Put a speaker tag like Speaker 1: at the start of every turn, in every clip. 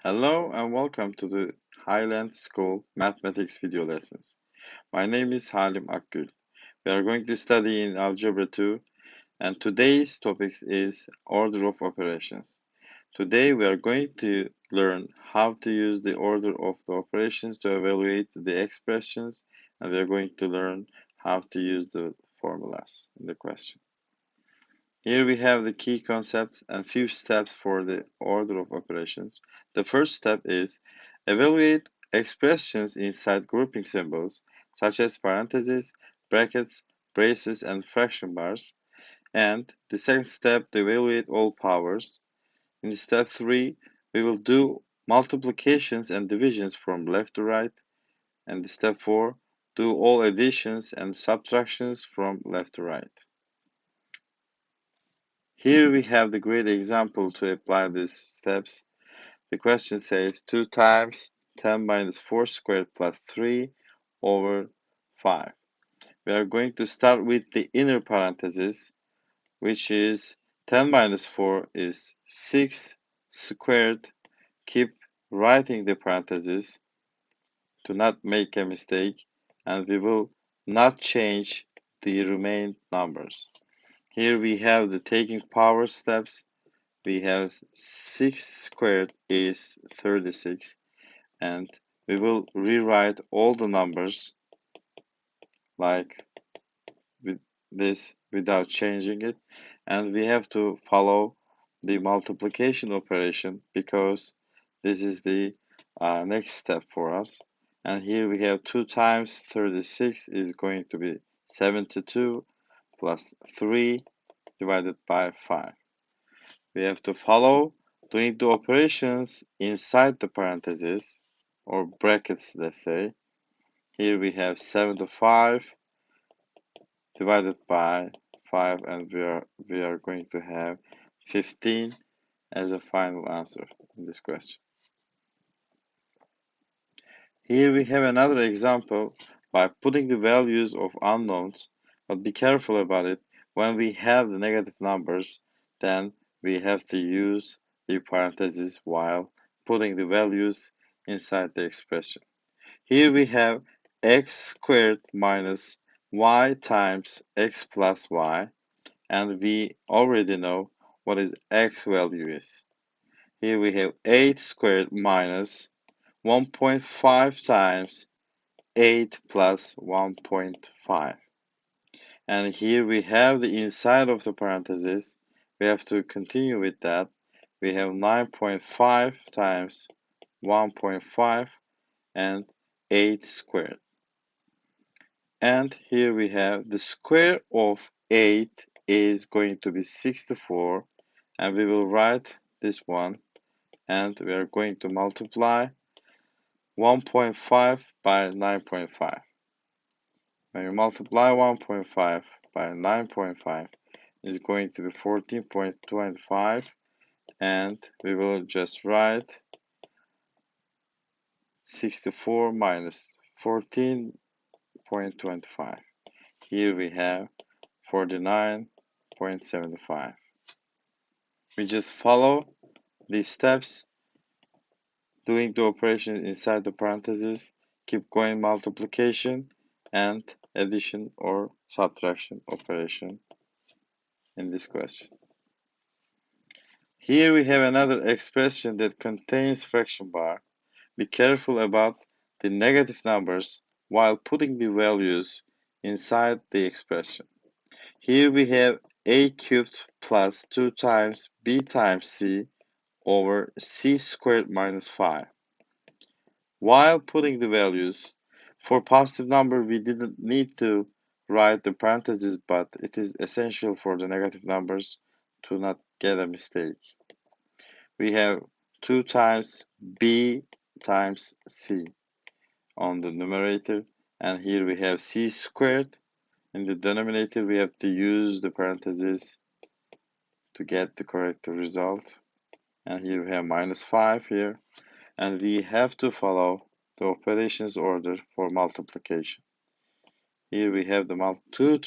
Speaker 1: Hello and welcome to the Highland School Mathematics video lessons. My name is Halim Akgül. We are going to study in Algebra 2 and today's topic is order of operations. Today we are going to learn how to use the order of the operations to evaluate the expressions, and we are going to learn how to use the formulas in the question. Here we have the key concepts and few steps for the order of operations. The first step is evaluate expressions inside grouping symbols such as parentheses, brackets, braces, and fraction bars. And the second step to evaluate all powers. In step 3, we will do multiplications and divisions from left to right. And step 4, do all additions and subtractions from left to right. Here we have the great example to apply these steps. The question says 2 times 10 minus 4 squared plus 3 over 5. We are going to start with the inner parenthesis, which is 10 minus 4 is 6 squared. Keep writing the parentheses to not make a mistake, and we will not change the remaining numbers. Here we have the taking power steps. We have 6 squared is 36, and we will rewrite all the numbers like with this without changing it, and we have to follow the multiplication operation because this is the next step for us. And here we have 2 times 36 is going to be 72 plus 3 divided by 5. We have to follow doing the operations inside the parentheses or brackets, let's say. Here we have 75 divided by 5, and we are going to have 15 as a final answer in this question. Here we have another example by putting the values of unknowns, but be careful about it. When we have the negative numbers, then we have to use the parentheses while putting the values inside the expression. Here we have x squared minus y times x plus y, and we already know what is x value is. Here we have 8 squared minus 1.5 times 8 plus 1.5. And here we have the inside of the parentheses. We have to continue with that. We have 9.5 times 1.5 and 8 squared. And here we have the square of 8 is going to be 64, and we will write this one, and we are going to multiply 1.5 by 9.5. When you multiply 1.5 by 9.5, is going to be 14.25, and we will just write 64 minus 14.25. Here we have 49.75. We just follow these steps, doing the operation inside the parentheses, keep going multiplication and addition or subtraction operation in this question. Here we have another expression that contains fraction bar. Be careful about the negative numbers while putting the values inside the expression. Here we have a cubed plus 2 times b times c over c squared minus 5. While putting the values, for positive number we didn't need to write the parentheses, but it is essential for the negative numbers to not get a mistake. We have 2 times b times c on the numerator, and here we have c squared. In the denominator, we have to use the parentheses to get the correct result. And here we have minus 5 here. And we have to follow the operations order for multiplication. Here we have the three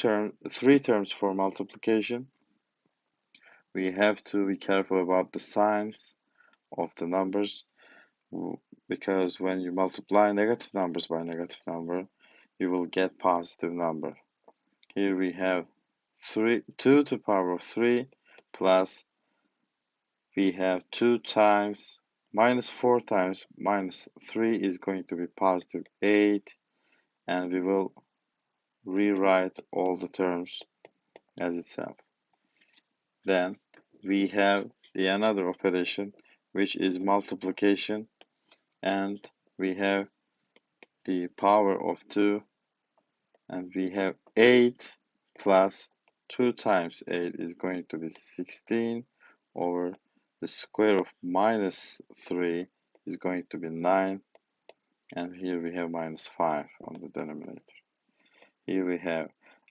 Speaker 1: terms for multiplication. We have to be careful about the signs of the numbers. because when you multiply negative numbers by negative number, you will get positive number. Here we have 2 to the power of 3 plus we have 2 times minus 4 times minus 3 is going to be positive 8, and we will rewrite all the terms as itself. Then we have the another operation, which is multiplication, and we have the power of 2, and we have 8 plus 2 times 8 is going to be 16 over the square of minus 3 is going to be 9, and here we have minus 5 on the denominator. Here we have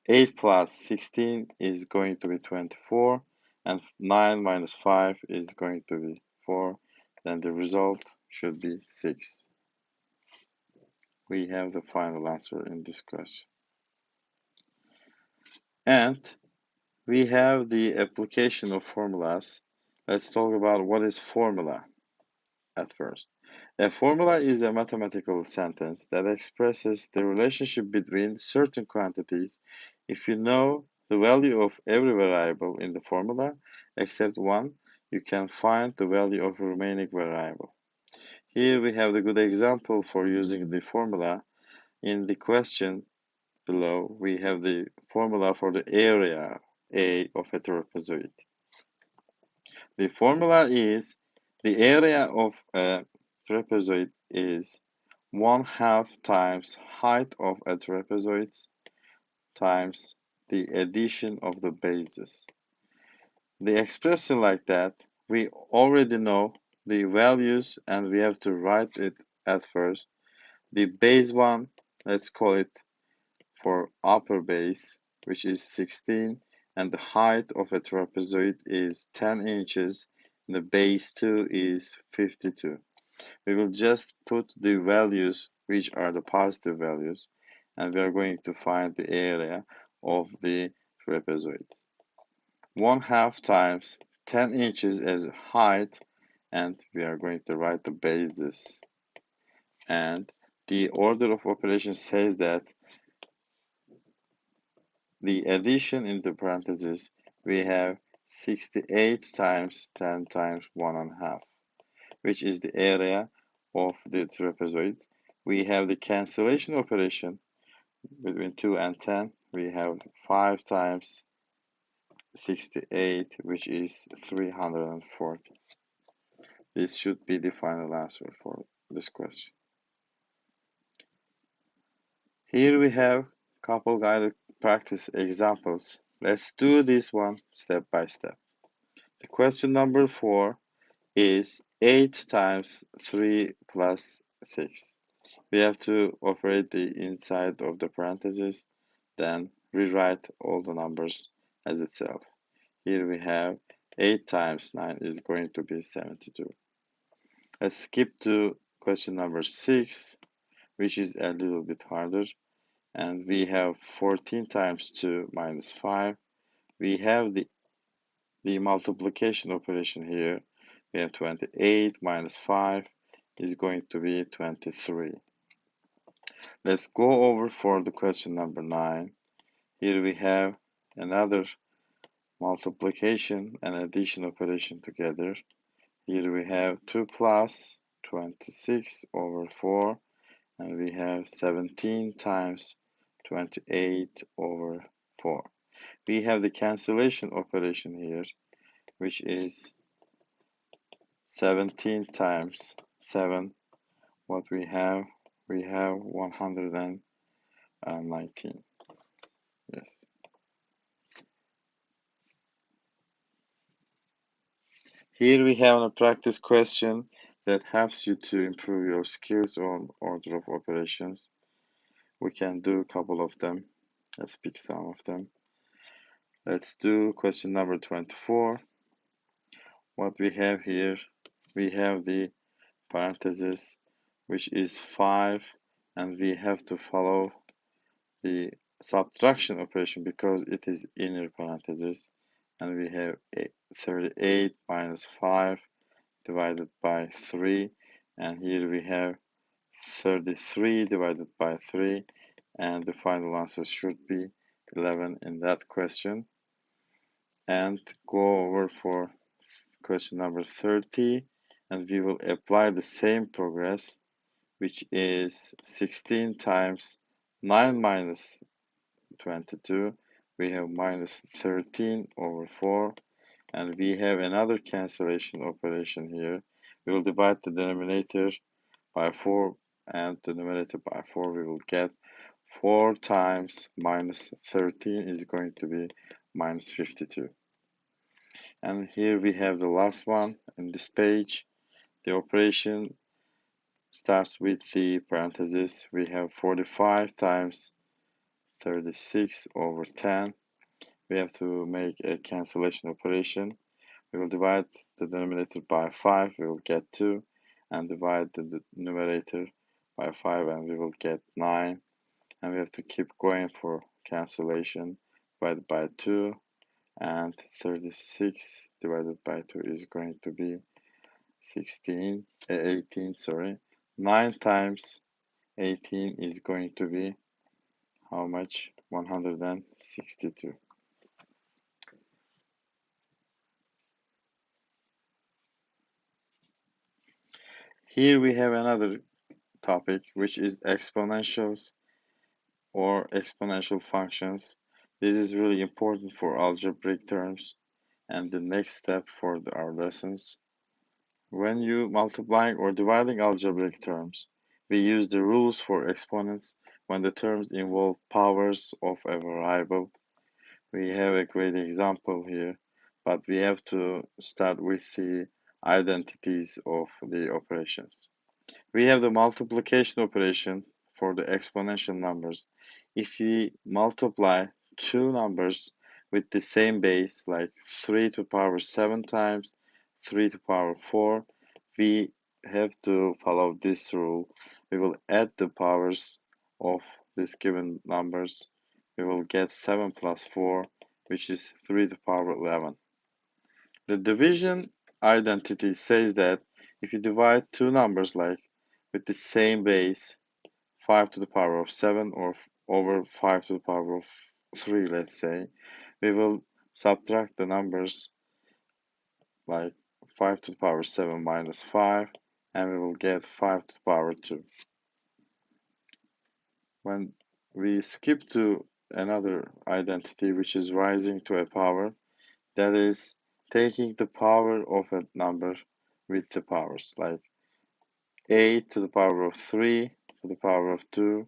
Speaker 1: 8 plus 16 is going to be 24, and 9 minus 5 is going to be 4. Then the result should be 6. We have the final answer in this question. And we have the application of formulas. Let's talk about what is formula at first. A formula is a mathematical sentence that expresses the relationship between certain quantities. If you know the value of every variable in the formula except one, you can find the value of a remaining variable. Here we have the good example for using the formula. In the question below, we have the formula for the area A of a trapezoid. The formula is the area of a trapezoid is 1/2 times height of a trapezoid times the addition of the bases. The expression like that, we already know the values and we have to write it at first. The base one, let's call it for upper base, which is 16, and the height of a trapezoid is 10 inches, and the base 2 is 52. We will just put the values which are the positive values, and we are going to find the area of the trapezoids. 1/2 times 10 inches as height, and we are going to write the bases. And the order of operations says that the addition in the parentheses, we have 68 times 10 times 1/2, which is the area of the trapezoid. We have the cancellation operation between 2 and 10. We have 5 times 68, which is 340. This should be the final answer for this question. Here we have couple guided practice examples. Let's do this one step by step. The question number 4 is 8 times 3 plus 6. We have to operate the inside of the parentheses, then rewrite all the numbers as itself. Here we have 8 times 9 is going to be 72. Let's skip to question number 6, which is a little bit harder. And we have 14 times 2 minus 5. We have the multiplication operation here. We have 28 minus 5 is going to be 23. Let's go over for the question number 9. Here we have another multiplication and addition operation together. Here we have 2 plus 26 over 4, and we have 17 times 28 over 4. We have the cancellation operation here, which is 17 times 7. What we have 119. Yes. Here we have a practice question that helps you to improve your skills on order of operations. We can do a couple of them. Let's pick some of them. Let's do question number 24. What we have here, we have the parenthesis, which is 5, and we have to follow the subtraction operation because it is inner parenthesis, and we have 38 minus 5 divided by 3, And here we have 33 divided by 3, and the final answer should be 11 in that question. And go over for question number 30, and we will apply the same progress, which is 16 times 9 minus 22. We have minus 13 over 4, and we have another cancellation operation here. We will divide the denominator by 4 and the numerator by 4. We will get 4 times minus 13 is going to be minus 52. And here we have the last one in this page. The operation starts with the parentheses. We have 45 times 36 over 10. We have to make a cancellation operation. We will divide the denominator by 5, we will get 2, and divide the numerator by 5, and we will get 9. And we have to keep going for cancellation. Divided by 2, and 36 divided by 2 is going to be 18, sorry. 9 times 18 is going to be how much? 162. Here we have another topic, which is exponentials or exponential functions. This is really important for algebraic terms and the next step for our lessons. When you multiplying or dividing algebraic terms, we use the rules for exponents when the terms involve powers of a variable. We have a great example here, but we have to start with the identities of the operations. We have the multiplication operation for the exponential numbers. If we multiply two numbers with the same base, like 3 to the power 7 times 3 to the power 4, we have to follow this rule. We will add the powers of these given numbers. We will get 7 plus 4, which is 3 to the power 11. The division identity says that if you divide two numbers like with the same base, 5 to the power of 7 or over 5 to the power of 3, let's say, we will subtract the numbers like 5 to the power 7 minus 5, and we will get 5 to the power 2. When we skip to another identity, which is rising to a power, that is taking the power of a number with the powers, like 8 to the power of 3 to the power of 2.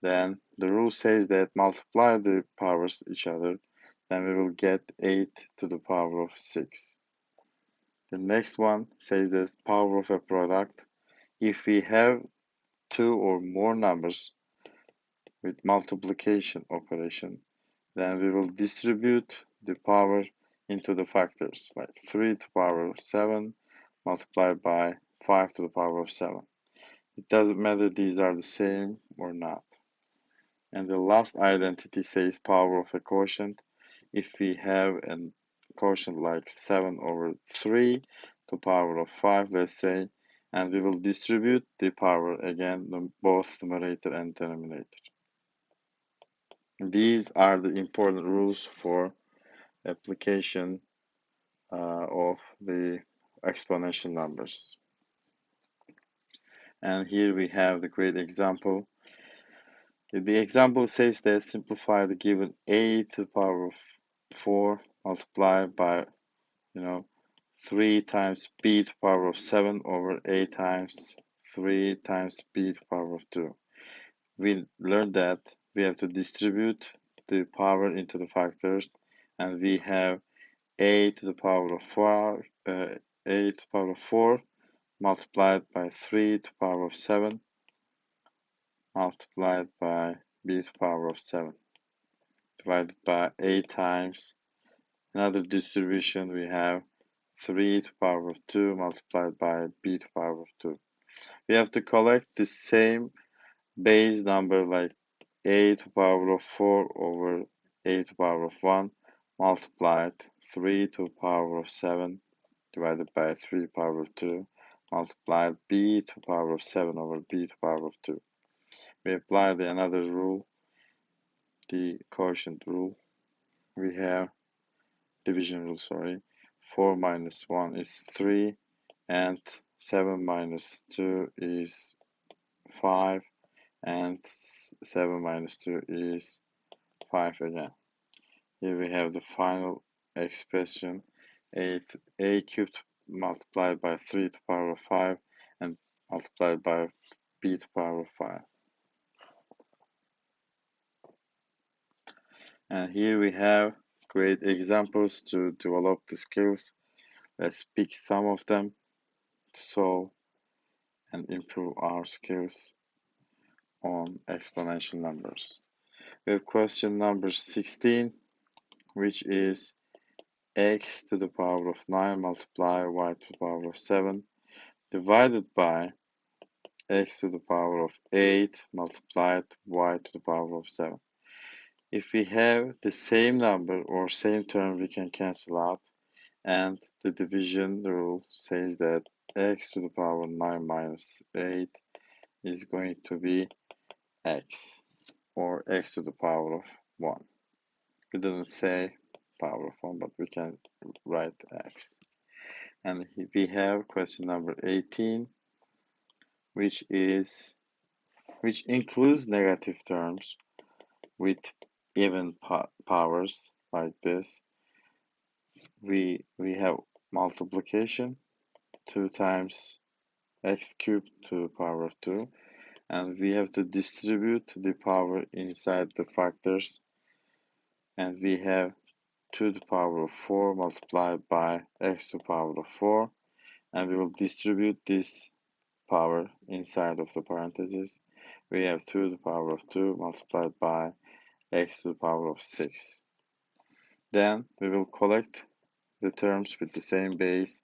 Speaker 1: Then the rule says that multiply the powers each other, then we will get 8 to the power of 6. The next one says that power of a product. If we have two or more numbers with multiplication operation, then we will distribute the power into the factors, like 3 to the power of 7 multiplied by 5 to the power of 7. It doesn't matter these are the same or not. And the last identity says power of a quotient. If we have a quotient like 7 over 3 to the power of 5, let's say, and we will distribute the power again, both numerator and denominator. These are the important rules for application of the exponential numbers. And here we have the great example. The example says that simplify the given a to the power of 4 multiplied by 3 times b to the power of 7 over a times 3 times b to the power of 2. We learned that we have to distribute the power into the factors, and we have a to the power of 4, a to the power of 4 multiplied by 3 to the power of 7 multiplied by b to the power of 7 divided by a times another distribution. We have 3 to the power of 2 multiplied by b to the power of 2. We have to collect the same base number like a to the power of 4 over a to the power of 1 multiplied 3 to the power of 7 divided by 3 to the power of 2 multiply b to the power of 7 over b to the power of 2. We apply another rule, the quotient rule. We have division rule, sorry. 4 minus 1 is 3, and 7 minus 2 is 5, and 7 minus 2 is 5 again. Here we have the final expression, a cubed multiplied by 3 to the power of 5 and multiplied by b to the power of 5. And here we have great examples to develop the skills. Let's pick some of them to solve and improve our skills on exponential numbers. We have question number 16, which is x to the power of 9 multiply y to the power of 7 divided by x to the power of 8 multiplied y to the power of 7. If we have the same number or same term, we can cancel out, and the division rule says that x to the power of 9 minus 8 is going to be x, or x to the power of 1. We didn't say power of 1, but we can write x. And we have question number 18, which includes negative terms with even powers like this. We have multiplication 2 times x cubed to the power of 2, and we have to distribute the power inside the factors, and we have 2 to the power of 4 multiplied by x to the power of 4, and we will distribute this power inside of the parentheses. We have 2 to the power of 2 multiplied by x to the power of 6. Then we will collect the terms with the same base,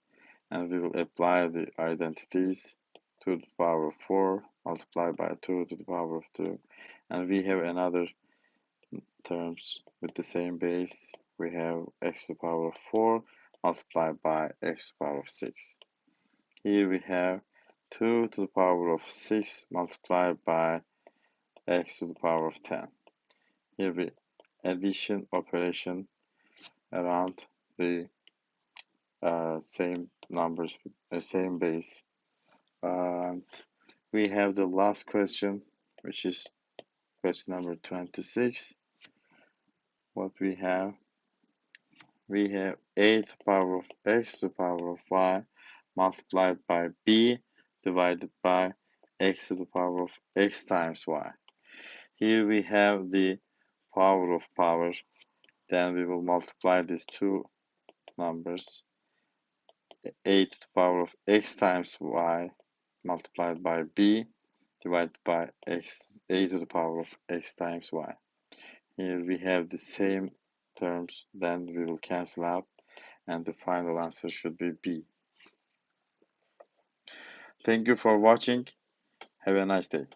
Speaker 1: and we will apply the identities. 2 to the power of 4 multiplied by 2 to the power of 2, and we have another terms with the same base. We have x to the power of 4 multiplied by x to the power of 6. Here we have 2 to the power of 6 multiplied by x to the power of 10. Here we addition operation around the same numbers, same base. And we have the last question, which is question number 26. What we have a to the power of x to the power of y multiplied by b divided by x to the power of x times y. Here we have the power of power. Then we will multiply these two numbers, a to the power of x times y multiplied by b divided by x, a to the power of x times y. Here we have the same terms, then we will cancel out, and the final answer should be B. Thank you for watching. Have a nice day.